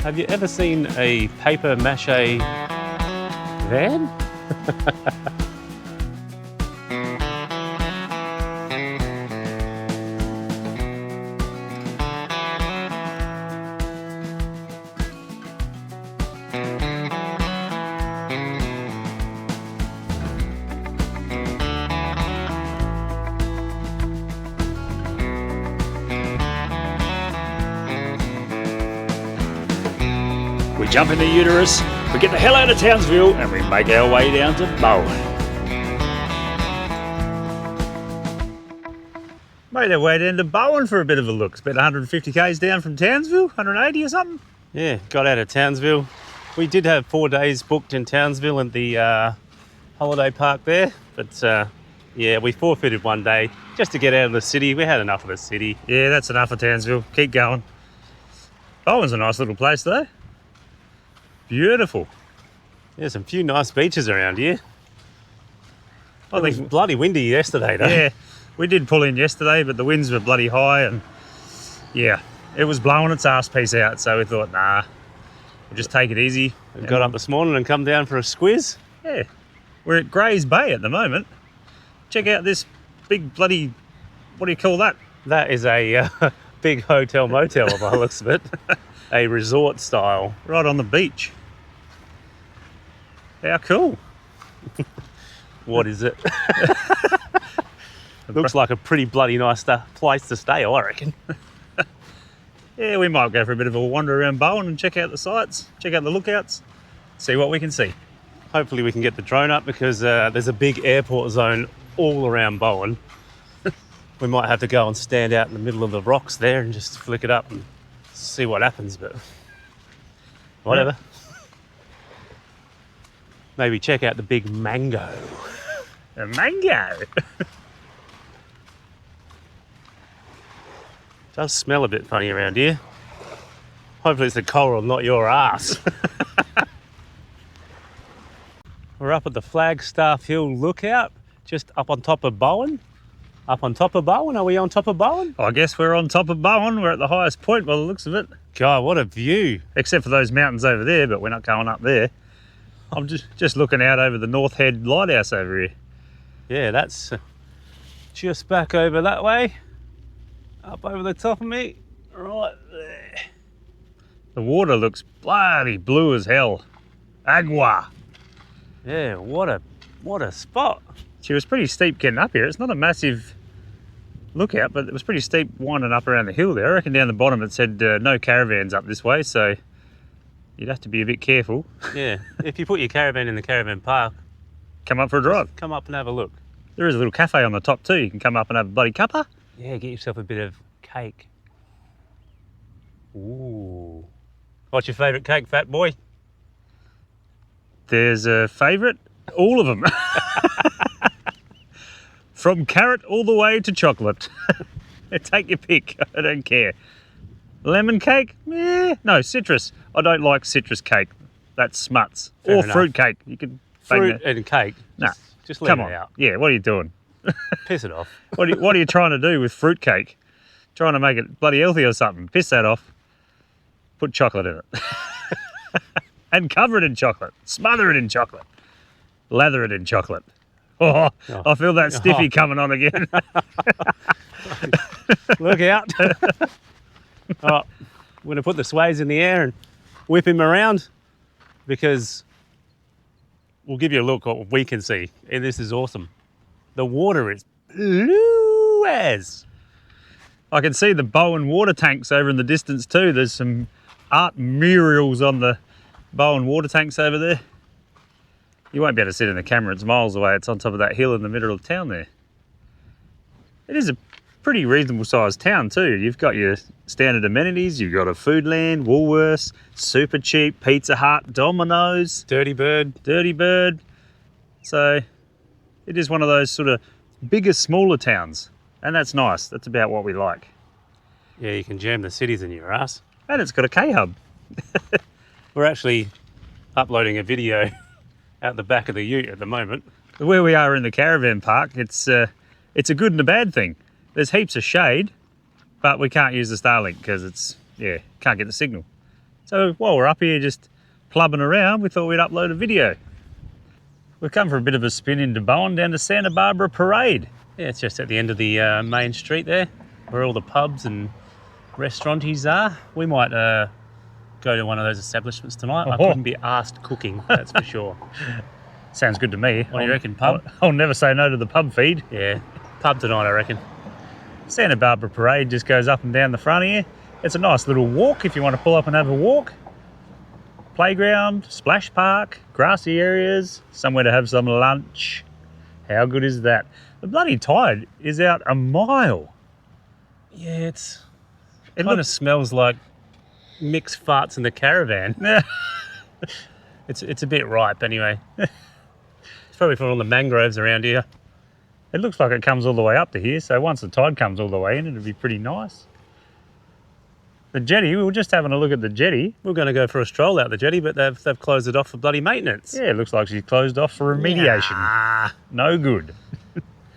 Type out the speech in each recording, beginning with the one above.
Have you ever seen a paper mache van? We jump in the uterus, we get the hell out of Townsville, and we make our way down to Bowen. Made our way down to Bowen for a bit of a look. It's about 150 k's down from Townsville, 180 or something. Yeah, got out of Townsville. We did have 4 days booked in Townsville at the holiday park there, but yeah, we forfeited 1 day just to get out of the city. We had enough of the city. Yeah, that's enough of Townsville. Keep going. Bowen's a nice little place though. Beautiful. There's some few nice beaches around here. I It was think, bloody windy yesterday though. yeah, we did pull in yesterday, but the winds were bloody high, and yeah, it was blowing its ass piece out. So we thought, nah, we'll just take it easy. We got up this morning and come down for a squiz. Yeah, we're at Gray's Bay at the moment. Check out this big bloody, what do you call that? That is a big hotel motel by the looks of it. A resort style. Right on the beach. How cool. What is it? Looks like a pretty bloody nice place to stay, I reckon. Yeah, we might go for a bit of a wander around Bowen and check out the sights, check out the lookouts, see what we can see. Hopefully we can get the drone up because there's a big airport zone all around Bowen. We might have to go and stand out in the middle of the rocks there and just flick it up and see what happens, but whatever. Yeah. Maybe check out the big mango. A mango. Does smell a bit funny around here. Hopefully it's the coral, not your ass. We're up at the Flagstaff Hill Lookout, just up on top of Bowen. Up on top of Bowen? Are we on top of Bowen? I guess we're on top of Bowen. We're at the highest point by the looks of it. God, what a view. Except for those mountains over there, but we're not going up there. I'm just looking out over the North Head Lighthouse over here. Yeah, that's just back over that way. Up over the top of me. Right there. The water looks bloody blue as hell. Agua. Yeah, what a spot. She was pretty steep getting up here. It's not a massive lookout, but it was pretty steep winding up around the hill there. I reckon down the bottom it said no caravans up this way, so you'd have to be a bit careful. Yeah, if you put your caravan in the caravan park, Come up for a drive. come up and have a look. There is a little cafe on the top too. You can come up and have a bloody cuppa. Yeah, get yourself a bit of cake. Ooh. What's your favourite cake, fat boy? There's a favourite, all of them. From carrot all the way to chocolate. Take your pick, I don't care. Lemon cake? No, citrus. I don't like citrus cake. That's smuts. Fair or enough. fruit cake. You can Fruit and cake. Nah, Just leave come it on. out. Yeah, what are you doing? Piss it off. What are you trying to do with fruit cake? Trying to make it bloody healthy or something? Piss that off. Put chocolate in it. And cover it in chocolate. Smother it in chocolate. Lather it in chocolate. Oh, I feel that stiffy coming on again. Look out. Oh, we're going to put the sways in the air and whip him around because we'll give you a look at what we can see. And this is awesome. The water is blue as. I can see the Bowen water tanks over in the distance too. There's some art murals on the Bowen water tanks over there. You won't be able to see it in the camera, it's miles away. It's on top of that hill in the middle of town there. It is a pretty reasonable sized town too. You've got your standard amenities, you've got a Foodland, Woolworths, Super Cheap, Pizza Hut, Domino's, Dirty Bird. So it is one of those sort of bigger, smaller towns. And that's nice. That's about what we like. Yeah, you can jam the cities in your ass. And it's got a K-hub. We're actually uploading a video out the back of the ute at the moment. Where we are in the caravan park, it's a good and a bad thing. There's heaps of shade, but we can't use the Starlink because can't get the signal. So while we're up here just plubbing around, we thought we'd upload a video. We've come for a bit of a spin into Bowen down to Santa Barbara Parade. Yeah, it's just at the end of the main street there, where all the pubs and restaurantes are. We might go to one of those establishments tonight. I couldn't be asked cooking, that's for sure. Sounds good to me. What do you reckon, pub? I'll never say no to the pub feed. Yeah, pub tonight, I reckon. Santa Barbara Parade just goes up and down the front here. It's a nice little walk if you want to pull up and have a walk. Playground, splash park, grassy areas, somewhere to have some lunch. How good is that? The bloody tide is out a mile. Yeah, it kind of smells like mixed farts in the caravan. It's a bit ripe anyway. It's probably from all the mangroves around here. It looks like it comes all the way up to here, so once the tide comes all the way in, it'll be pretty nice. The jetty, we were just having a look at the jetty. We're going to go for a stroll out the jetty, but they've closed it off for bloody maintenance. Yeah, it looks like she's closed off for remediation. Yeah. No good.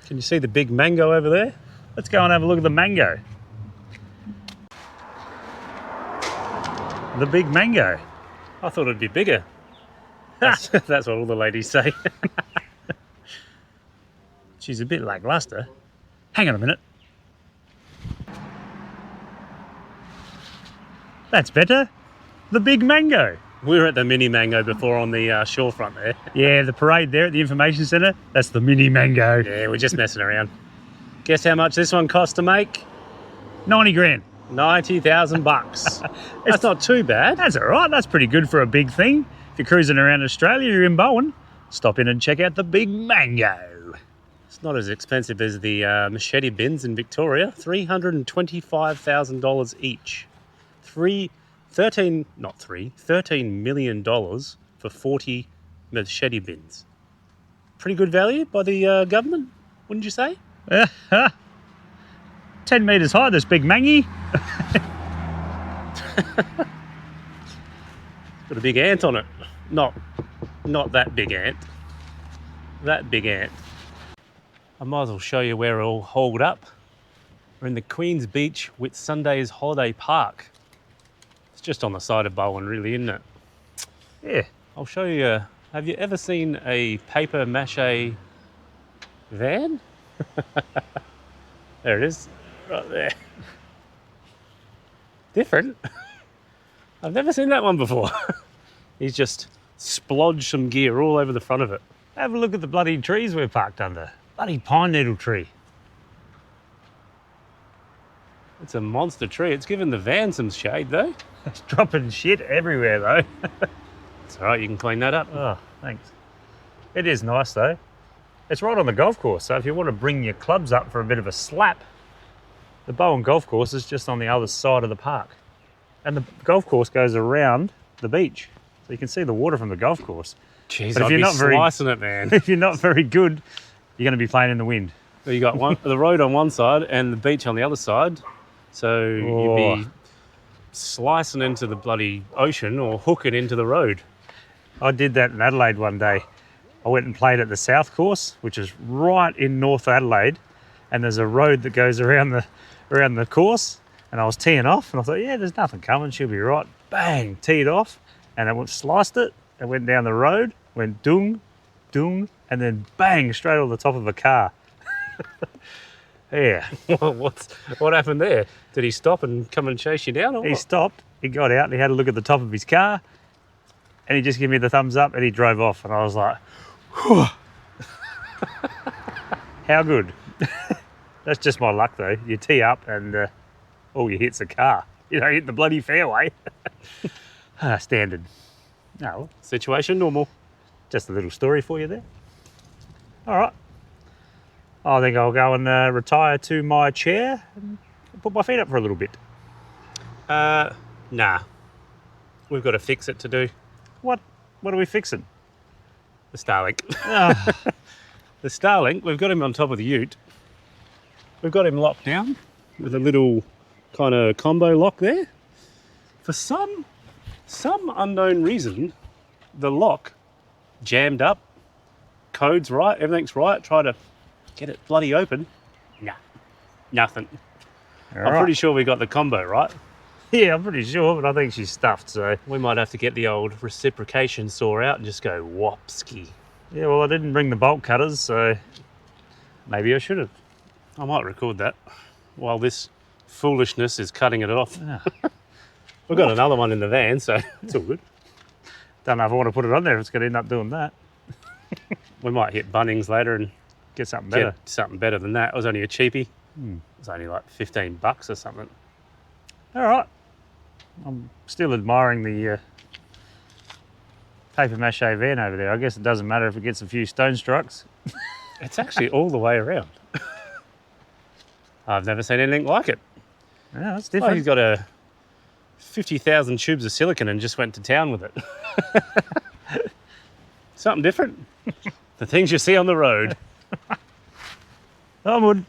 Can you see the big mango over there? Let's go and have a look at the mango. The big mango. I thought it'd be bigger. That's what all the ladies say. She's a bit lackluster. Hang on a minute. That's better. The big mango. We were at the mini mango before on the shorefront there. Yeah, the parade there at the information centre. That's the mini mango. Yeah, we're just messing around. Guess how much this one cost to make? 90 grand. 90,000 bucks. That's not too bad. That's all right. That's pretty good for a big thing. If you're cruising around Australia, you're in Bowen, stop in and check out the big mango. It's not as expensive as the machete bins in Victoria. $325,000 each. $13 million for 40 machete bins. Pretty good value by the government, wouldn't you say? 10 metres high, this big mangy. Got a big ant on it. Not that big ant. That big ant. I might as well show you where we're all holed up. We're in the Queen's Beach Whitsunday's Holiday Park. It's just on the side of Bowen, really, isn't it? Yeah. I'll show you. Have you ever seen a paper mache van? There it is, right there. Different. I've never seen that one before. He's just splodged some gear all over the front of it. Have a look at the bloody trees we're parked under. Bloody pine needle tree. It's a monster tree. It's given the van some shade though. It's dropping shit everywhere though. It's all right, you can clean that up. Oh, thanks. It is nice though. It's right on the golf course, so if you want to bring your clubs up for a bit of a slap, the Bowen golf course is just on the other side of the park. And the golf course goes around the beach. So you can see the water from the golf course. Jeez, but I'd be slicing it, man. If you're not very good, you're going to be playing in the wind. You got the road on one side and the beach on the other side. So you'd be slicing into the bloody ocean or hooking into the road. I did that in Adelaide one day. I went and played at the South Course, which is right in North Adelaide, and there's a road that goes around the course, and I was teeing off, and I thought, yeah, there's nothing coming, she'll be right. Bang, teed off, and I sliced it, and went down the road, went dung, dung, and then bang, straight on the top of a car. Yeah. What happened there? Did he stop and come and chase you down? Or he what? stopped, he got out, and he had a look at the top of his car, and he just gave me the thumbs up, and he drove off, and I was like, whew. How good. That's just my luck though. You tee up and all you hit's a car. You don't hit the bloody fairway. Standard. No. Situation normal. Just a little story for you there. All right. I think I'll go and retire to my chair and put my feet up for a little bit. Nah. We've got to fix it to do. What are we fixing? The Starlink. Oh. The Starlink, we've got him on top of the ute. We've got him locked down with a little kind of combo lock there. For some unknown reason, the lock jammed up. Code's right, everything's right. Try to get it bloody open. Nah, nothing. All I'm right. pretty sure we got the combo right. Yeah, I'm pretty sure, but I think she's stuffed, so. We might have to get the old reciprocation saw out and just go whopski. Yeah, well, I didn't bring the bolt cutters, so maybe I should have. I might record that while this foolishness is cutting it off. Yeah. We've got another one in the van, so it's all good. Don't know if I want to put it on there if it's going to end up doing that. We might hit Bunnings later and Get something better. get something better than that. It was only a cheapie. It was only like $15 or something. All right. I'm still admiring the paper mache van over there. I guess it doesn't matter if it gets a few stone strikes. It's actually all the way around. I've never seen anything like it. Yeah, that's Well, different. he's got a 50,000 tubes of silicon and just went to town with it. Something different. The things you see on the road. Onward.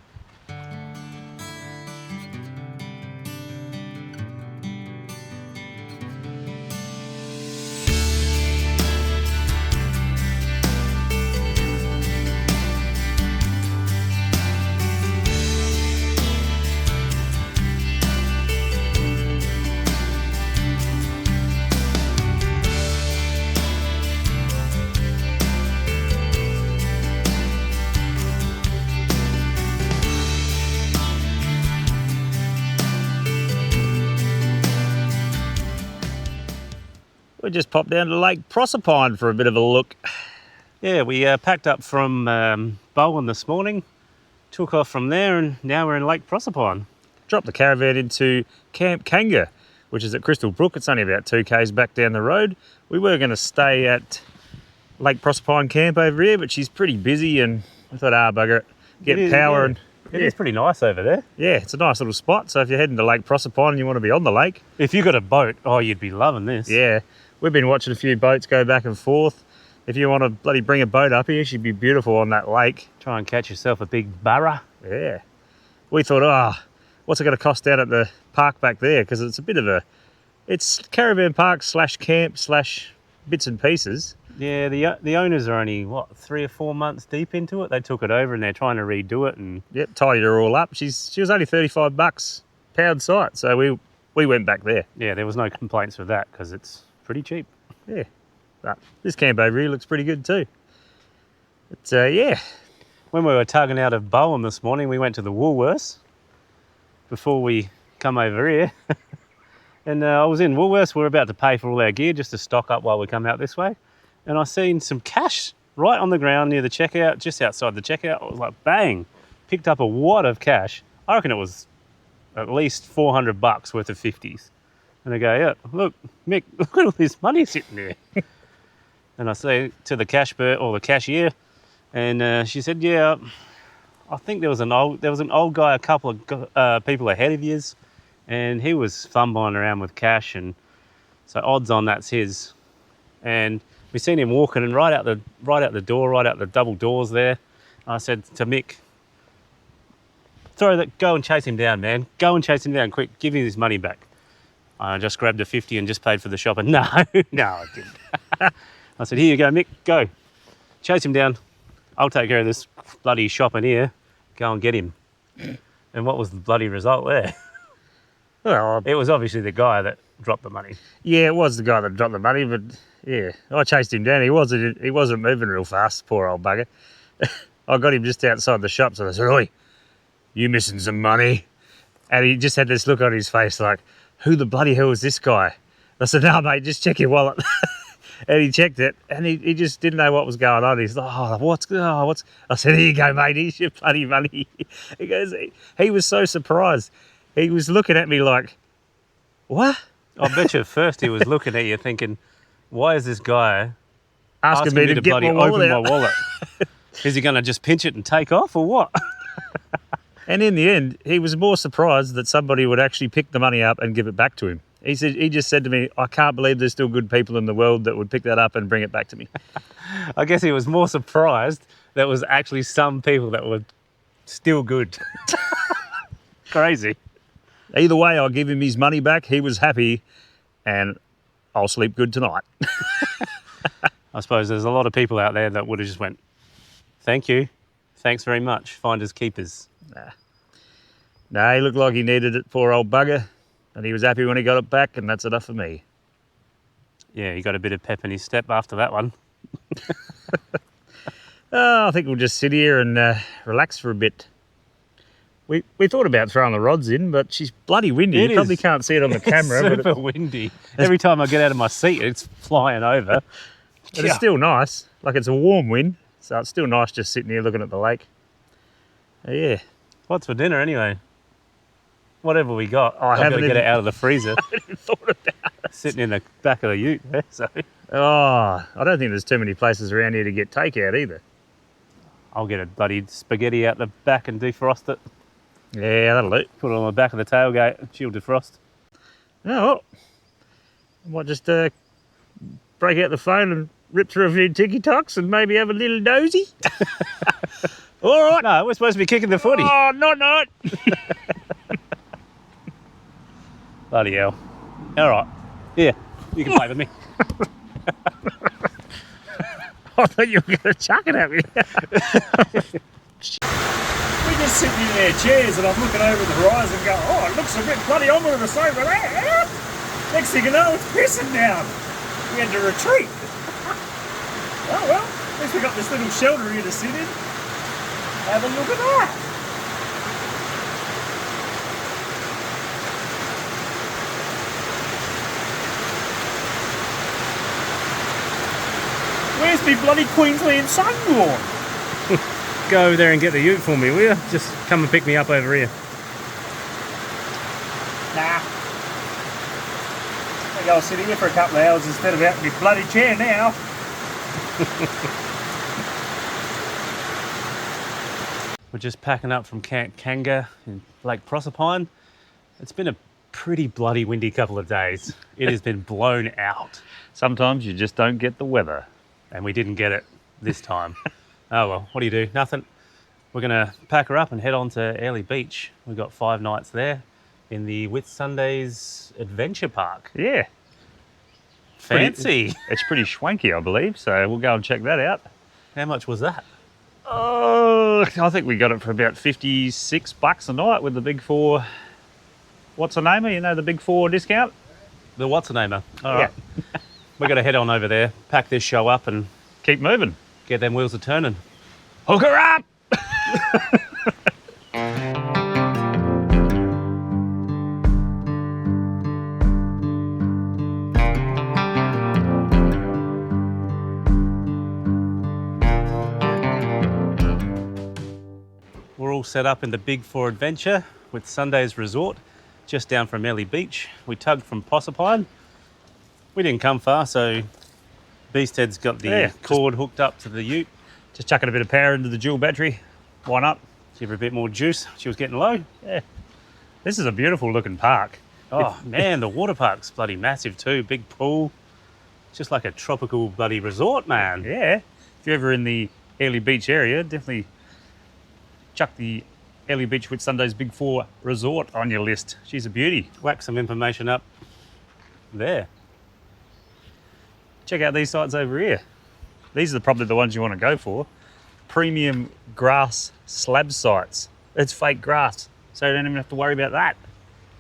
We just popped down to Lake Proserpine for a bit of a look. Yeah, we packed up from Bowen this morning, took off from there, and now we're in Lake Proserpine. Dropped the caravan into Camp Kanga, which is at Crystal Brook. It's only about 2 k's back down the road. We were going to stay at Lake Proserpine camp over here, but she's pretty busy, and we thought, bugger it, get It is, power. yeah. And It is pretty nice over there. yeah, it's a nice little spot. So if you're heading to Lake Proserpine and you want to be on the lake, If you got a boat, oh, you'd be loving this. yeah, we've been watching a few boats go back and forth. If you want to bloody bring a boat up here, she'd be beautiful on that lake. Try and catch yourself a big barra. Yeah. We thought, what's it going to cost down at the park back there? Because it's a bit of it's caravan park / camp / bits and pieces. Yeah, the owners are only, 3 or 4 months deep into it. They took it over and they're trying to redo it. And Yep, tidied her all up. She was only $35 pound site, so we went back there. yeah, there was no complaints with that because it's pretty cheap. Yeah. But this camp over here looks pretty good too. But yeah. When we were tugging out of Bowen this morning, we went to the Woolworths before we come over here. And I was in Woolworths. We're about to pay for all our gear just to stock up while we come out this way. And I seen some cash right on the ground near the checkout, just outside the checkout. I was like, bang, picked up a wad of cash. I reckon it was at least $400 worth of 50s. And I go, yeah, look, Mick, look at all this money sitting there. And I say to the the cashier, and she said, yeah, I think there was an old guy, a couple of people ahead of yours, and he was fumbling around with cash, and so odds on that's his. And we seen him walking, and right out the door, right out the double doors there. I said to Mick, go and chase him down, man. Go and chase him down, quick. Give him his money back. I just grabbed a 50 and just paid for the shopping. No, I didn't. I said, here you go, Mick, go. Chase him down. I'll take care of this bloody shopping here. Go and get him. And what was the bloody result there? Well, It was obviously the guy that dropped the money. yeah, it was the guy that dropped the money, but yeah, I chased him down. He wasn't moving real fast, poor old bugger. I got him just outside the shop, so I said, oi, you missing some money? And he just had this look on his face like, who the bloody hell is this guy? I said, no, mate, just check your wallet. And he checked it, and he just didn't know what was going on. He's like, what's... I said, here you go, mate, here's your bloody money. He goes, he was so surprised. He was looking at me like, what? I bet you first he was looking at you thinking, why is this guy Asking me to get bloody my wallet open out. my wallet? Is he going to just pinch it and take off or what? And in the end, he was more surprised that somebody would actually pick the money up and give it back to him. He just said to me, I can't believe there's still good people in the world that would pick that up and bring it back to me. I guess he was more surprised there was actually some people that were still good. Crazy. Either way, I'll give him his money back. He was happy, and I'll sleep good tonight. I suppose there's a lot of people out there that would have just went, thank you, thanks very much, finders keepers. No, he looked like he needed it, poor old bugger. And he was happy when he got it back, and that's enough for me. Yeah, he got a bit of pep in his step after that one. I think we'll just sit here and relax for a bit. We thought about throwing the rods in, but she's bloody windy. You probably can't see it on the camera. It's super windy. Every time I get out of my seat, it's flying over. But it's still nice. Like, it's a warm wind, so it's still nice just sitting here looking at the lake. Yeah. What's for dinner anyway? Whatever we got. I I've got to haven't get even- it out of the freezer. I hadn't thought about it. Sitting in the back of the ute there, so Oh, I don't think there's too many places around here to get takeout either. I'll get a bloody spaghetti out the back and defrost it. Yeah, that'll do. Put it on the back of the tailgate, chill defrost. Oh, well, I might just break out the phone and rip through a few TikToks and maybe have a little nosy. All right. No, we're supposed to be kicking the footy. Oh, not. Bloody hell. All right. Yeah, you can play with me. I thought you were going to chuck it at me. We're just sitting in our chairs and I'm looking over the horizon and go, oh, it looks a bit bloody ominous over there. Next thing you know, it's pissing down. We had to retreat. Oh, well, at least we got this little shelter here to sit in. Have a look at that. Where's me bloody Queensland sun gone? Go over there and get the ute for me, will you? Just come and pick me up over here. Nah. I think I'll sit here for a couple of hours instead of out in my bloody chair now. We're just packing up from Camp Kanga in Lake Proserpine. It's been a pretty bloody windy couple of days. It has been blown out. Sometimes you just don't get the weather. And we didn't get it this time. Oh well, what do you do? Nothing. We're gonna pack her up and head on to Airlie Beach. We've got 5 nights there in the Whitsunday's Adventure Park. Yeah. Fancy. It's pretty schwanky, I believe, so we'll go and check that out. How much was that? Oh, I think we got it for about $56 a night with the Big Four. What's the name? You know, the Big Four discount? The what's the name? All right. We're gonna head on over there, pack this show up and Keep moving. get them wheels a turning. Hook her up! We're all set up in the Big Four Adventure with Sunday's Resort, just down from Airlie Beach. We tugged from Proserpine. We didn't come far, so Beasthead's got the cord hooked up to the ute. Just chucking a bit of power into the dual battery. Why not? Give her a bit more juice. She was getting low. Yeah. This is a beautiful looking park. Oh man, the water park's bloody massive too. Big pool. Just like a tropical bloody resort, man. Yeah. If you're ever in the Airlie Beach area, definitely chuck the Airlie Beach Whitsunday's Big Four Resort on your list. She's a beauty. Whack some information up there. Check out these sites over here. These are probably the ones you want to go for. Premium grass slab sites. It's fake grass, so you don't even have to worry about that.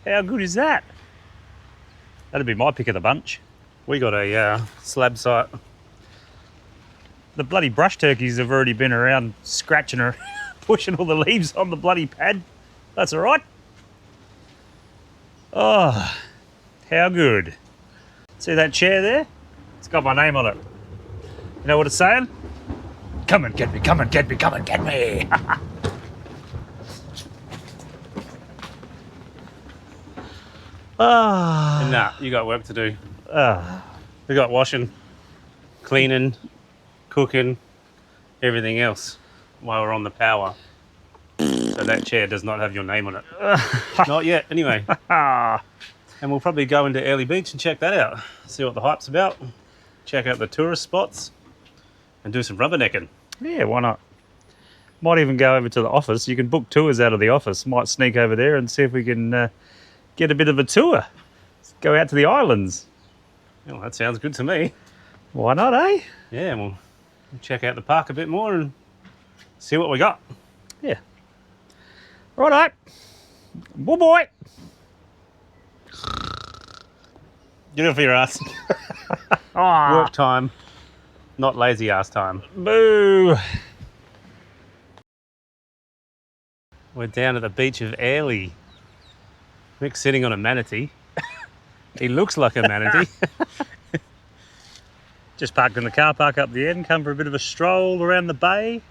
How good is that? That'd be my pick of the bunch. We got a slab site. The bloody brush turkeys have already been around scratching her, pushing all the leaves on the bloody pad. That's all right. Oh, how good. See that chair there? It's got my name on it. You know what it's saying? Come and get me, come and get me, come and get me. Ah. Nah, you got work to do. Ah. We got washing, cleaning, cooking, everything else while we're on the power. So that chair does not have your name on it. Not yet, anyway. Ah. And we'll probably go into Airlie Beach and check that out. See what the hype's about. Check out the tourist spots and do some rubbernecking. Yeah, why not? Might even go over to the office. You can book tours out of the office. Might sneak over there and see if we can get a bit of a tour. Go out to the islands. Well, that sounds good to me. Why not, eh? Yeah, and we'll check out the park a bit more and see what we got. Yeah. Righto. Bye-bye. Get off your ass. Ah, Work time, not lazy ass time. boo. We're down at the beach of Airlie. Mick's sitting on a manatee. He looks like a manatee. Just parked in the car park up the end, come for a bit of a stroll around the bay.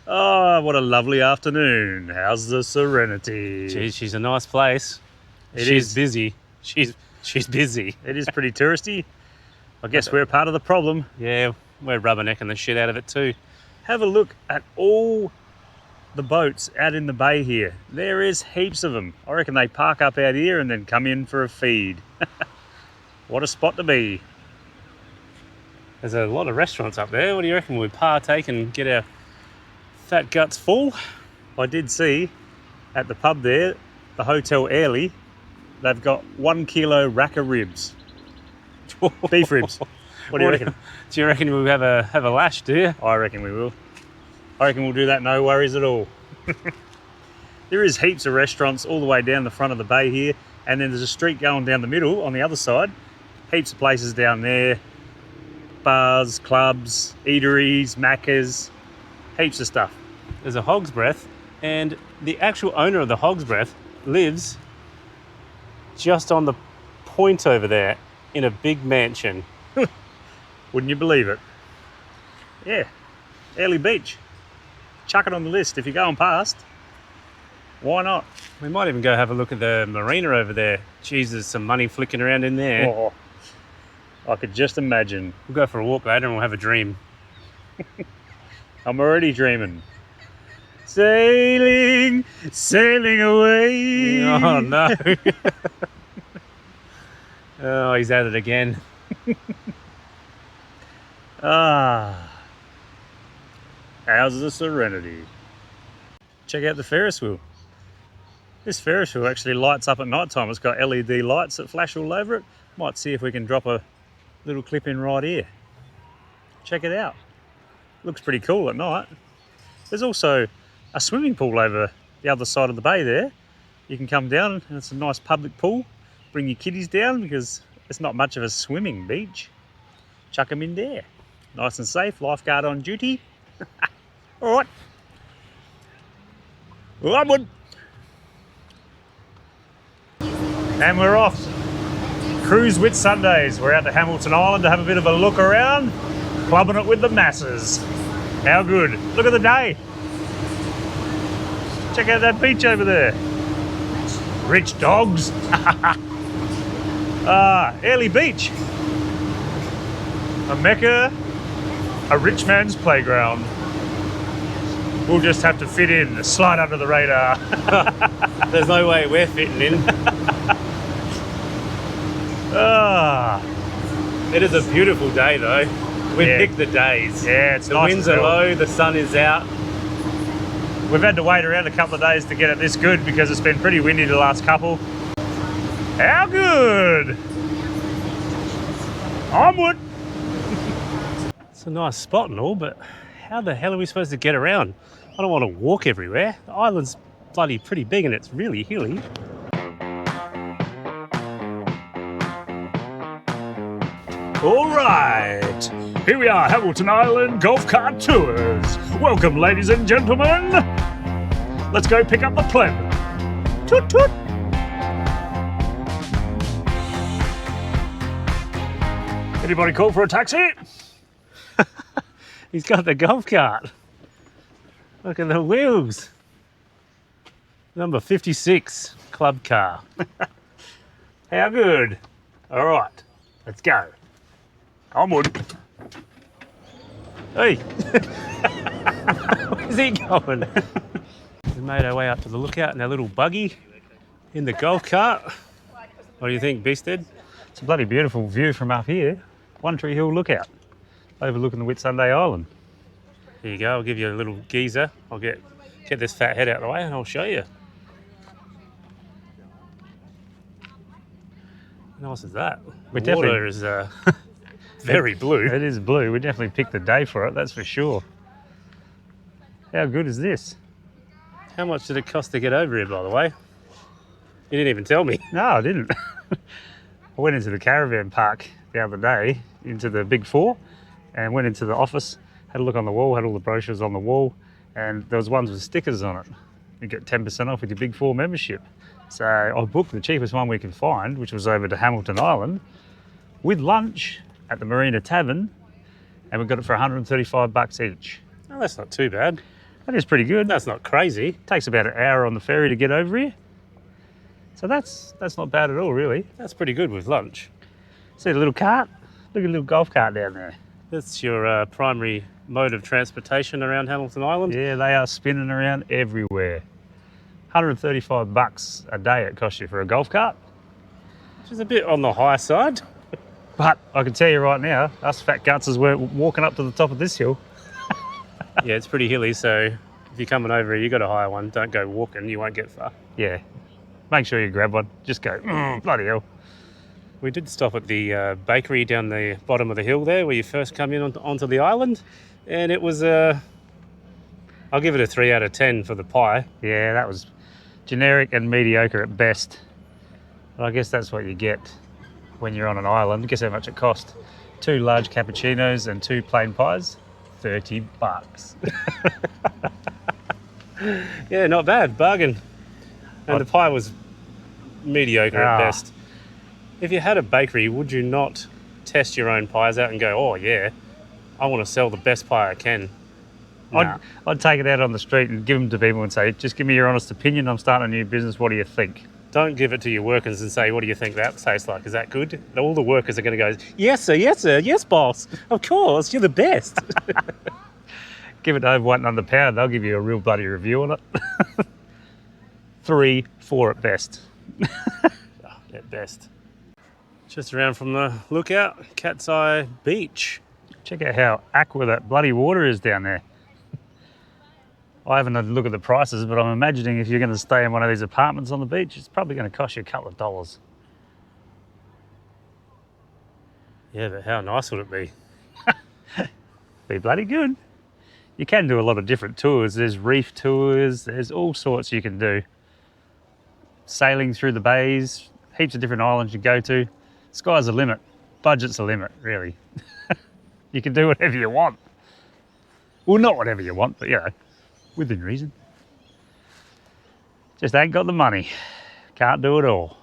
Oh, what a lovely afternoon. How's the serenity? Geez, she's a nice place. It She's is. busy. She's busy. It is pretty touristy. I guess we're part of the problem. Yeah, we're rubbernecking the shit out of it too. Have a look at all the boats out in the bay here. There is heaps of them. I reckon they park up out here and then come in for a feed. What a spot to be. There's a lot of restaurants up there. What do you reckon? We partake and get our fat guts full? I did see at the pub there, the Hotel Airlie, they've got 1 kilo rack of ribs. Beef ribs. What do you reckon? Do you reckon we'll have a lash, do you? I reckon we will. I reckon we'll do that, no worries at all. There is heaps of restaurants all the way down the front of the bay here, and then there's a street going down the middle on the other side. Heaps of places down there. Bars, clubs, eateries, macas, heaps of stuff. There's a Hog's Breath, and the actual owner of the Hog's Breath lives just on the point over there in a big mansion. Wouldn't you believe it? Yeah, Airlie Beach. Chuck it on the list if you're going past. Why not? We might even go have a look at the marina over there. Jeez, there's some money flicking around in there. Oh, I could just imagine. We'll go for a walk later and we'll have a dream. I'm already dreaming. Sailing, sailing away. Oh no. Oh, he's at it again. Ah, how's the serenity? Check out the Ferris wheel. This Ferris wheel actually lights up at night time. It's got LED lights that flash all over it. Might see if we can drop a little clip in right here. Check it out. Looks pretty cool at night. There's also a swimming pool over the other side of the bay there. You can come down and it's a nice public pool. Bring your kiddies down because it's not much of a swimming beach. Chuck them in there. Nice and safe, lifeguard on duty. All right. Onward. And we're off. Cruise Whitsundays. We're out to Hamilton Island to have a bit of a look around, clubbing it with the masses. How good. Look at the day. Check out that beach over there. Rich dogs. Airlie Beach. A mecca, a rich man's playground. We'll just have to fit in, slide under the radar. There's no way we're fitting in. It is a beautiful day though. We picked the days. Yeah, it's the nice. The winds are low, the sun is out. We've had to wait around a couple of days to get it this good because it's been pretty windy the last couple. How good! Onward! It's a nice spot and all, but how the hell are we supposed to get around? I don't want to walk everywhere. The island's bloody pretty big and it's really hilly. All right, here we are, Hamilton Island Golf Cart Tours. Welcome, ladies and gentlemen. Let's go pick up the pleb. Toot toot. Anybody call for a taxi? He's got the golf cart. Look at the wheels. Number 56, club car. How good. All right, let's go. Onward. Hey, where's he going? We made our way up to the lookout in our little buggy in the golf cart. What do you think, Beasted? It's a bloody beautiful view from up here. One Tree Hill Lookout, overlooking the Whitsunday Island. Here you go, I'll give you a little geezer. I'll get this fat head out of the way and I'll show you. How nice is that? The water is very blue. It is blue. We definitely picked the day for it, that's for sure. How good is this? How much did it cost to get over here, by the way? You didn't even tell me. No, I didn't. I went into the caravan park the other day, into the Big Four, and went into the office, had a look on the wall, had all the brochures on the wall, and there was ones with stickers on it. You get 10% off with your Big Four membership. So I booked the cheapest one we could find, which was over to Hamilton Island, with lunch at the Marina Tavern, and we got it for $135 each. Oh, that's not too bad. That is pretty good. That's not crazy. Takes about an hour on the ferry to get over here. So that's not bad at all, really. That's pretty good with lunch. See the little cart? Look at the little golf cart down there. That's your primary mode of transportation around Hamilton Island. Yeah, they are spinning around everywhere. $135 a day it costs you for a golf cart. Which is a bit on the high side. But I can tell you right now, us fat guts we're walking up to the top of this hill. Yeah, it's pretty hilly, so if you're coming over here, you got to hire one. Don't go walking, you won't get far. Yeah, make sure you grab one. Just go, bloody hell. We did stop at the bakery down the bottom of the hill there, where you first come in onto the island, and it was I'll give it a 3 out of 10 for the pie. Yeah, that was generic and mediocre at best. But I guess that's what you get when you're on an island. Guess how much it cost? 2 large cappuccinos and 2 plain pies, $30. Yeah, not bad, bargain. And the pie was mediocre at best. If you had a bakery, would you not test your own pies out and go, oh yeah, I want to sell the best pie I can? Nah. I'd take it out on the street and give them to people and say, just give me your honest opinion. I'm starting a new business. What do you think? Don't give it to your workers and say, what do you think that tastes like? Is that good? All the workers are going to go, yes, sir, yes, boss. Of course, you're the best. Give it to Overweight and Underpowered. They'll give you a real bloody review on it. 3, 4 at best. At best. Just around from the lookout, Cat's Eye Beach. Check out how aqua that bloody water is down there. I haven't had a look at the prices, but I'm imagining if you're going to stay in one of these apartments on the beach, it's probably going to cost you a couple of dollars. Yeah, but how nice would it be? Be bloody good. You can do a lot of different tours. There's reef tours, there's all sorts you can do. Sailing through the bays, heaps of different islands you go to. Sky's the limit. Budget's the limit, really. You can do whatever you want. Well, not whatever you want, but you know, within reason. Just ain't got the money. Can't do it all.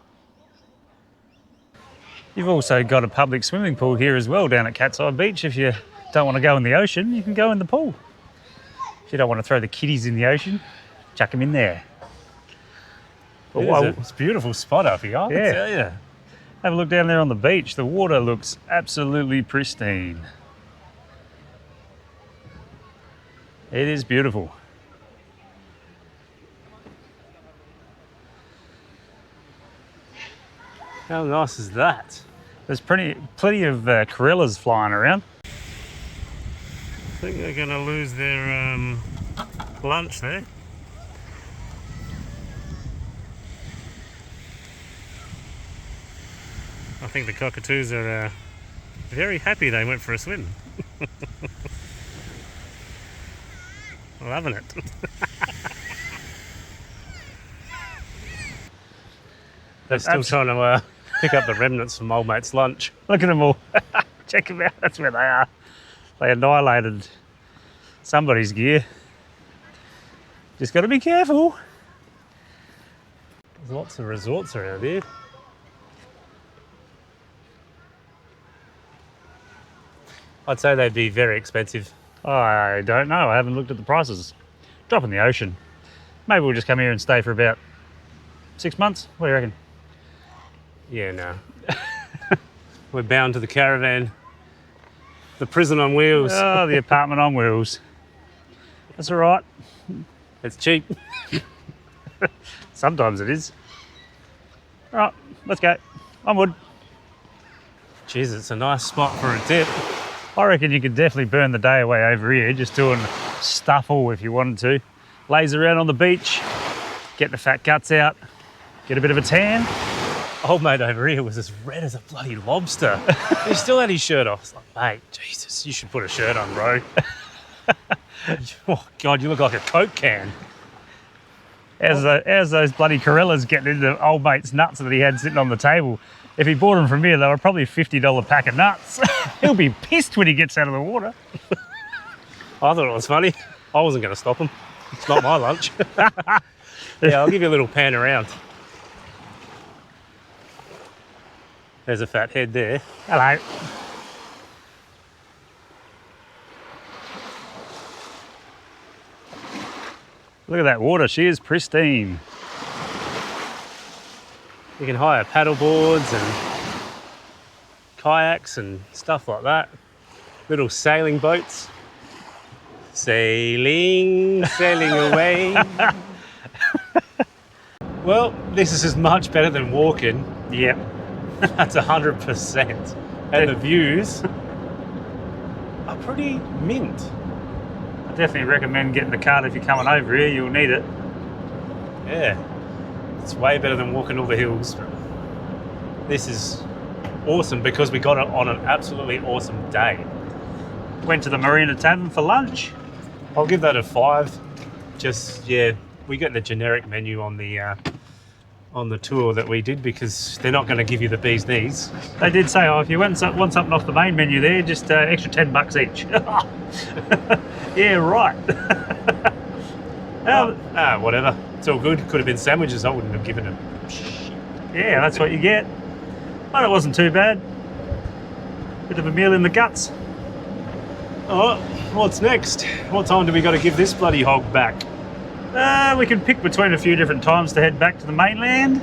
You've also got a public swimming pool here as well down at Cat's Eye Beach. If you don't want to go in the ocean, you can go in the pool. If you don't want to throw the kiddies in the ocean, chuck them in there. It's a beautiful spot up here, I can tell you. Have a look down there on the beach. The water looks absolutely pristine. It is beautiful. How nice is that? There's plenty of corellas flying around. I think they're going to lose their lunch there. I think the cockatoos are very happy they went for a swim. Loving it. They're still trying to pick up the remnants from old mate's lunch. Look at them all. Check them out. That's where they are. They annihilated somebody's gear. Just got to be careful. There's lots of resorts around here. I'd say they'd be very expensive. I don't know. I haven't looked at the prices. Drop in the ocean. Maybe we'll just come here and stay for about 6 months. What do you reckon? Yeah, no. We're bound to the caravan. The prison on wheels. Oh, the apartment on wheels. That's all right. It's cheap. Sometimes it is. All right, let's go. Onward. Jeez, it's a nice spot for a dip. I reckon you could definitely burn the day away over here, just doing stuffle if you wanted to. Laze around on the beach, get the fat guts out, get a bit of a tan. Old mate over here was as red as a bloody lobster. He still had his shirt off. I was like, mate, Jesus, you should put a shirt on, bro. Oh, God, you look like a Coke can. How's those bloody Corellas getting into old mate's nuts that he had sitting on the table? If he bought them from here, they were probably a $50 pack of nuts. He'll be pissed when he gets out of the water. I thought it was funny. I wasn't going to stop him. It's not my lunch. Yeah, I'll give you a little pan around. There's a fat head there. Hello. Look at that water, she is pristine. You can hire paddle boards and kayaks and stuff like that. Little sailing boats. Sailing away. Well, this is as much better than walking. Yep. That's 100%. And the views are pretty mint. I definitely recommend getting the cart if you're coming over here, you'll need it. Yeah, it's way better than walking all the hills. This is awesome because we got it on an absolutely awesome day. Went to the Marina Tavern for lunch. I'll give that a 5. Just, yeah, we get the generic menu on the tour that we did because they're not going to give you the bee's knees. They did say, oh, if you want something off the main menu there, just extra $10 each. Yeah, right. Whatever. It's all good. Could have been sandwiches. I wouldn't have given them. Yeah, that's what you get. But it wasn't too bad. Bit of a meal in the guts. Oh, what's next? What time do we got to give this bloody hog back? We can pick between a few different times to head back to the mainland.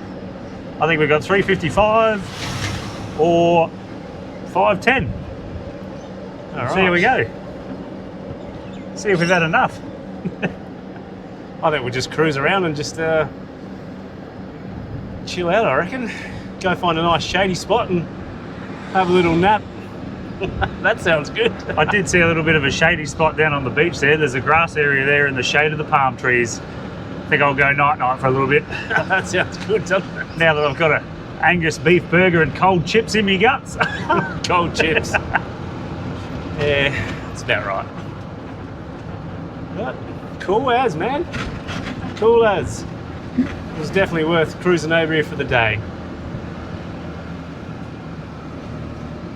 I think we've got 3:55 or 5:10. All right. See how we go. See if we've had enough. I think we'll just cruise around and just chill out, I reckon. Go find a nice shady spot and have a little nap. That sounds good. I did see a little bit of a shady spot down on the beach there. There's a grass area there in the shade of the palm trees. I think I'll go night-night for a little bit. That sounds good, doesn't it? Now that I've got a Angus beef burger and cold chips in me guts. Cold chips. Yeah, that's about right. But cool as, man. Cool as. It was definitely worth cruising over here for the day.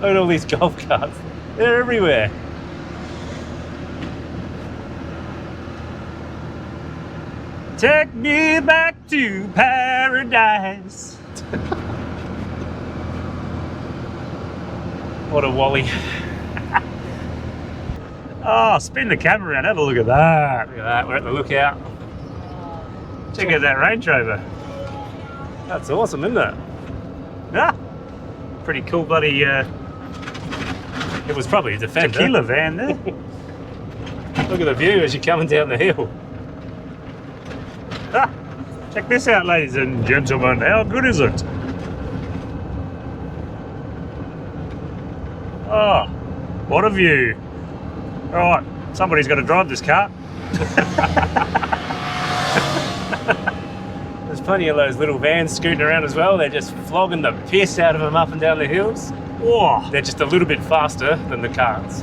Look at all these golf carts. They're everywhere. Take me back to paradise. What a wally. Oh, spin the camera around. Have a look at that. Look at that. We're at the lookout. Check out that Range Rover. That's awesome, isn't it? Ah, pretty cool bloody It was probably a Defender. tequila van there. Look at the view as you're coming down the hill. Ah, check this out, ladies and gentlemen. How good is it? Oh, what a view. All right, somebody's got to drive this car. There's plenty of those little vans scooting around as well. They're just flogging the piss out of them up and down the hills. Whoa. They're just a little bit faster than the carts.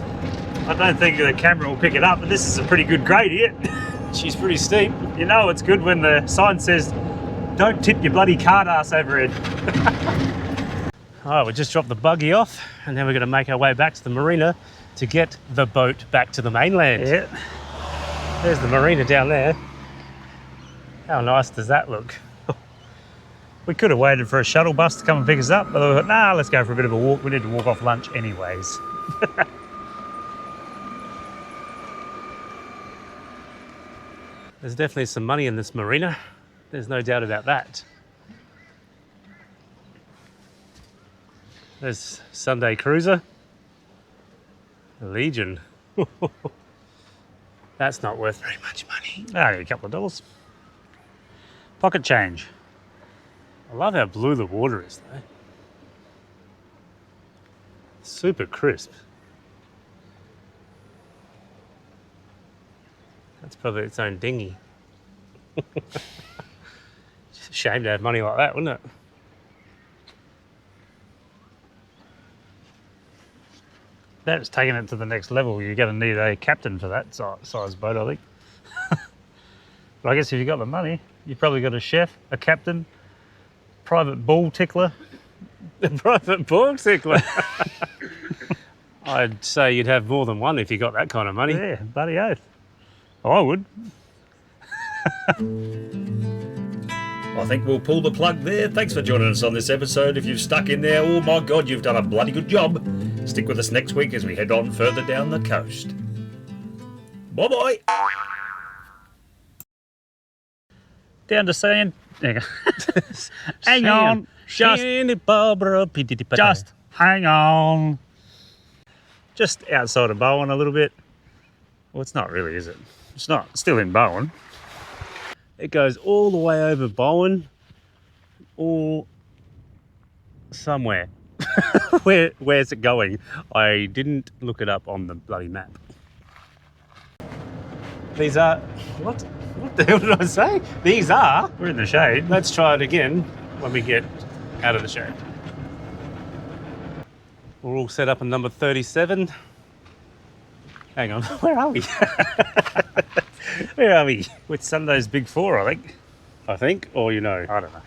I don't think the camera will pick it up, but this is a pretty good gradient. She's pretty steep. You know it's good when the sign says, don't tip your bloody cart ass overhead. All right, we just dropped the buggy off and then we're going to make our way back to the marina to get the boat back to the mainland. Yeah. There's the marina down there. How nice does that look? We could have waited for a shuttle bus to come and pick us up, but I thought, nah, let's go for a bit of a walk. We need to walk off lunch anyways. There's definitely some money in this marina. There's no doubt about that. There's Sunday Cruiser. Legion. That's not worth very much money. Ah, a couple of dollars. Pocket change. I love how blue the water is though. Super crisp. That's probably its own dinghy. Just a shame to have money like that, wouldn't it? That's taking it to the next level. You're going to need a captain for that size boat, I think. But I guess if you've got the money, You've probably got a chef, a captain, private bull tickler. The private bull tickler. I'd say you'd have more than one if you got that kind of money. Yeah, bloody oath. I would. I think we'll pull the plug there. Thanks for joining us on this episode. If you've stuck in there, oh my God, you've done a bloody good job. Stick with us next week as we head on further down the coast. Bye-bye. Down to sand. Hang on. Just hang on. Just outside of Bowen a little bit. Well, it's not really, is it? It's not. It's still in Bowen. It goes all the way over Bowen or somewhere. Where's it going? I didn't look it up on the bloody map. These are... What the hell did I say? These are... We're in the shade. Let's try it again when we get out of the shade. We're all set up in number 37. Hang on, where are we? Where are we? Whitsunday's Big Four, I think. I think, or you know. I don't know.